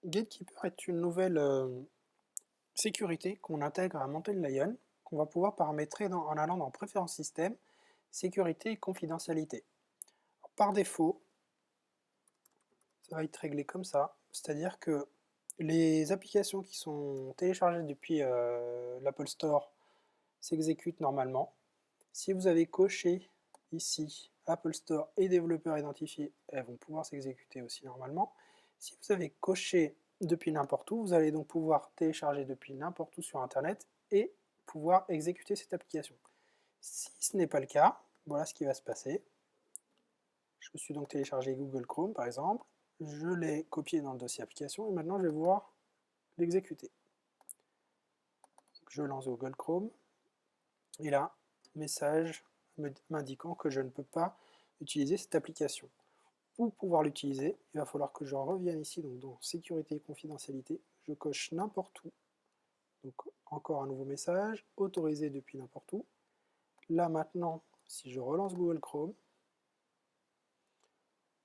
Gatekeeper est une nouvelle sécurité qu'on intègre à Mountain Lion, qu'on va pouvoir paramétrer en allant dans Préférences système, sécurité et confidentialité. Alors, par défaut, ça va être réglé comme ça, c'est-à-dire que les applications qui sont téléchargées depuis l'Apple Store s'exécutent normalement. Si vous avez coché ici Apple Store et développeur identifié, elles vont pouvoir s'exécuter aussi normalement. Si vous avez coché depuis n'importe où, vous allez donc pouvoir télécharger depuis n'importe où sur Internet et pouvoir exécuter cette application. Si ce n'est pas le cas, voilà ce qui va se passer. Je me suis donc téléchargé Google Chrome par exemple, je l'ai copié dans le dossier application et maintenant je vais pouvoir l'exécuter. Je lance Google Chrome et là, message m'indiquant que je ne peux pas utiliser cette application. Pour pouvoir l'utiliser, il va falloir que je revienne ici donc dans sécurité et confidentialité, je coche n'importe où, donc encore un nouveau message, autorisé depuis n'importe où. Là maintenant, si je relance Google Chrome,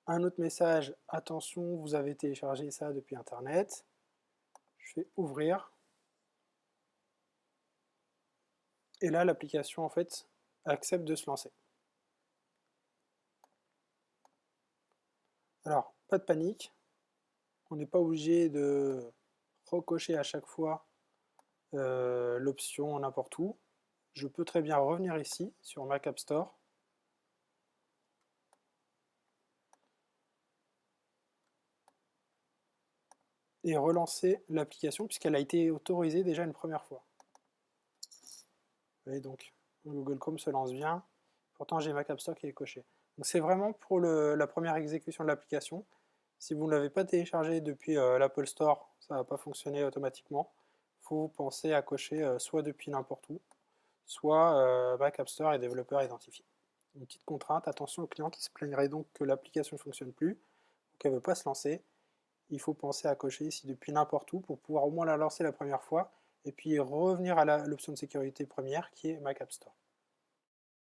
un autre message, attention, vous avez téléchargé ça depuis Internet, je fais ouvrir, et là l'application en fait accepte de se lancer. Alors, pas de panique, on n'est pas obligé de recocher à chaque fois l'option n'importe où. Je peux très bien revenir ici sur Mac App Store et relancer l'application puisqu'elle a été autorisée déjà une première fois. Vous voyez donc, Google Chrome se lance bien, pourtant j'ai Mac App Store qui est coché. Donc c'est vraiment pour la première exécution de l'application. Si vous ne l'avez pas téléchargé depuis l'Apple Store, ça ne va pas fonctionner automatiquement. Il faut penser à cocher soit depuis n'importe où, soit Mac App Store et développeur identifié. Une petite contrainte, attention au client qui se plaindrait donc que l'application ne fonctionne plus, ou qu'elle ne veut pas se lancer. Il faut penser à cocher ici depuis n'importe où pour pouvoir au moins la lancer la première fois, et puis revenir à l'option de sécurité première qui est Mac App Store.